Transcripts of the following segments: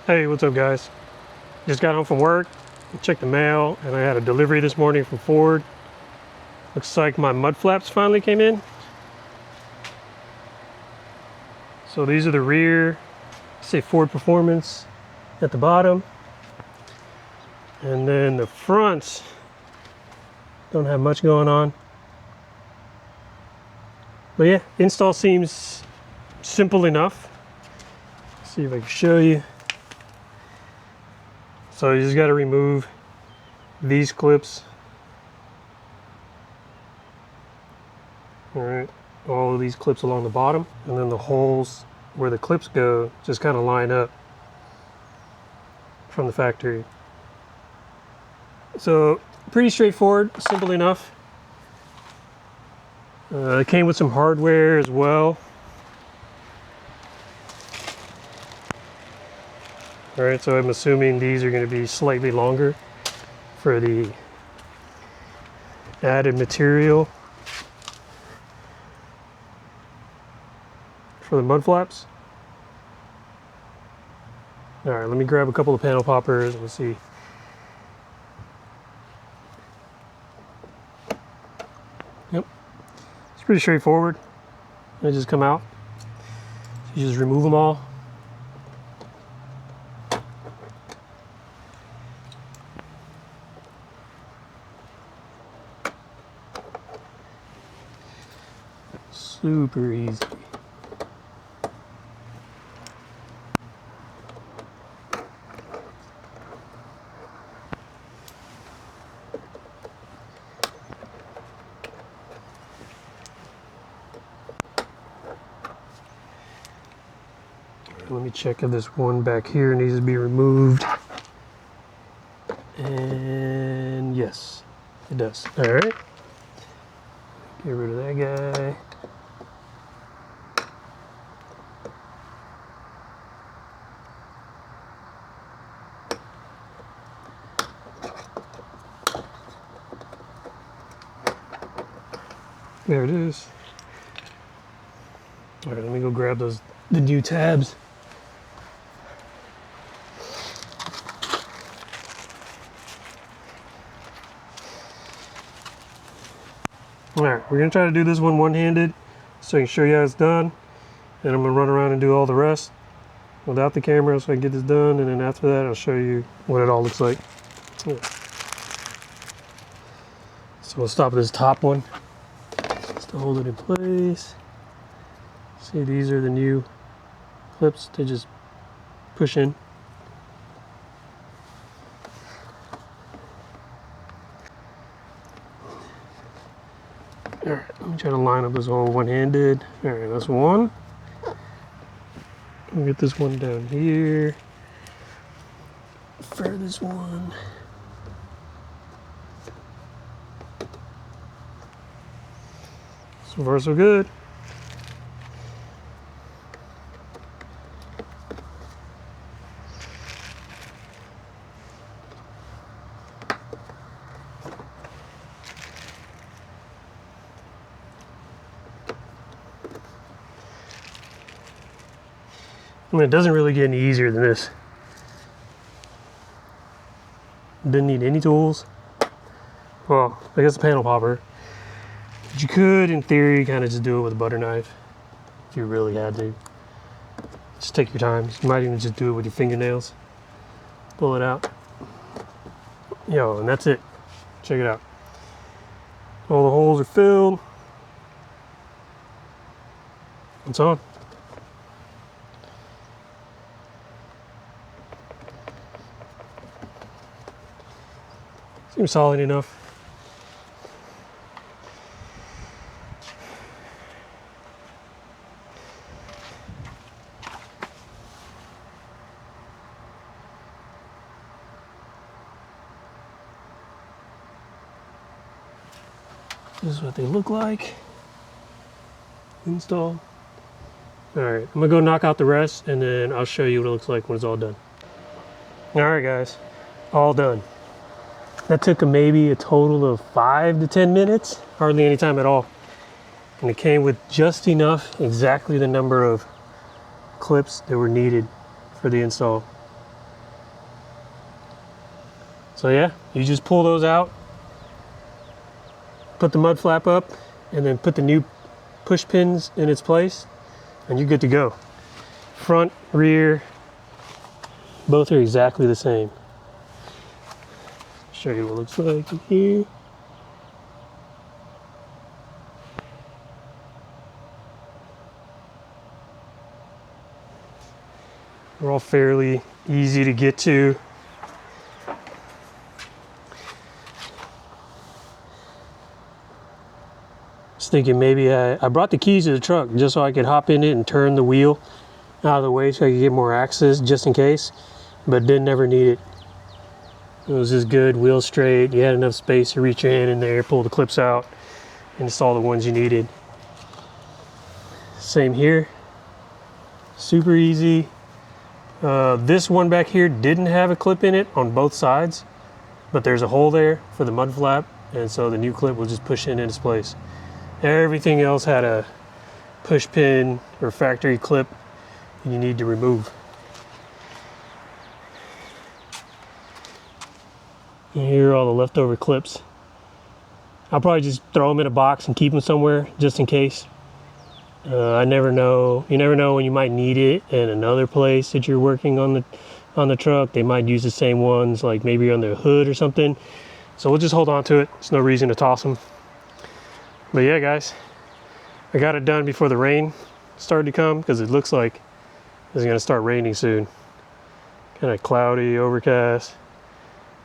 Hey, what's up guys? Just got home from work, checked the mail, and I had a delivery this morning from Ford. Looks like my mud flaps finally came in. So these are the rear, say Ford Performance at the bottom. And then the fronts don't have much going on. But yeah, install seems simple enough. Let's see if I can show you. So you just got to remove these clips. All right, all of these clips along the bottom, and then the holes where the clips go just kind of line up from the factory. So pretty straightforward, simple enough. It came with some hardware as well. All right, so I'm assuming these are going to be slightly longer for the added material for the mud flaps. All right, let me grab a couple of panel poppers and we'll see. Yep, it's pretty straightforward. They just come out. You just remove them all. Super easy. Let me check if this one back here needs to be removed. And yes, it does. All right. Get rid of that guy. There it is. All right, let me go grab the new tabs. All right, we're gonna try to do this one one-handed so I can show you how it's done. And I'm gonna run around and do all the rest without the camera so I can get this done. And then after that, I'll show you what it all looks like. Yeah. So we'll stop with this top one. Just to hold it in place. See, these are the new clips to just push in. All right, let me try to line up this all one-handed. All right, that's one. We'll get this one down here. Furthest one. So far, so good. I mean, it doesn't really get any easier than this. Didn't need any tools. Well, I guess a panel popper. But you could, in theory, kind of just do it with a butter knife if you really had to. Just take your time. You might even just do it with your fingernails. Pull it out. Yo, and that's it. Check it out. All the holes are filled. It's on. Seems solid enough. This is what they look like. Install. All right, I'm gonna go knock out the rest and then I'll show you what it looks like when it's all done. All right, guys, all done. That took maybe a total of 5 to 10 minutes, hardly any time at all. And it came with just enough, exactly the number of clips that were needed for the install. So yeah, you just pull those out, put the mud flap up, and then put the new push pins in its place, and you're good to go. Front, rear, both are exactly the same. Show you what it looks like in here. They're all fairly easy to get to. Was thinking maybe I brought the keys to the truck just so I could hop in it and turn the wheel out of the way so I could get more access just in case, but didn't ever need it. It was just good, wheel straight, you had enough space to reach your hand in there, pull the clips out, and install the ones you needed. Same here, super easy. This one back here didn't have a clip in it on both sides, but there's a hole there for the mud flap, and so the new clip will just push in its place. Everything else had a push pin or factory clip you need to remove. And here are all the leftover clips. I'll probably just throw them in a box and keep them somewhere just in case. I never know. You never know when you might need it in another place that you're working on the truck. They might use the same ones, like maybe on the hood or something. So we'll just hold on to it. There's no reason to toss them. But yeah, guys, I got it done before the rain started to come because it looks like it's gonna start raining soon. Kind of cloudy, overcast.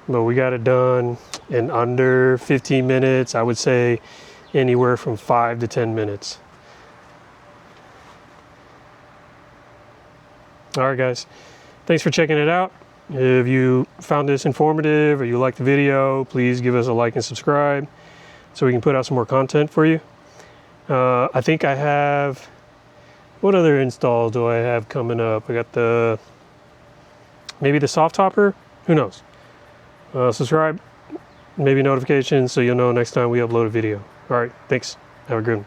But we got it done in under 15 minutes. I would say anywhere from 5 to 10 minutes. All right, guys, thanks for checking it out. If you found this informative or you liked the video, please give us a like and subscribe so we can put out some more content for you. I think I have, what other installs do I have coming up? I got maybe the soft topper, who knows? Subscribe, maybe notifications so you'll know next time we upload a video. All right, thanks, have a good one.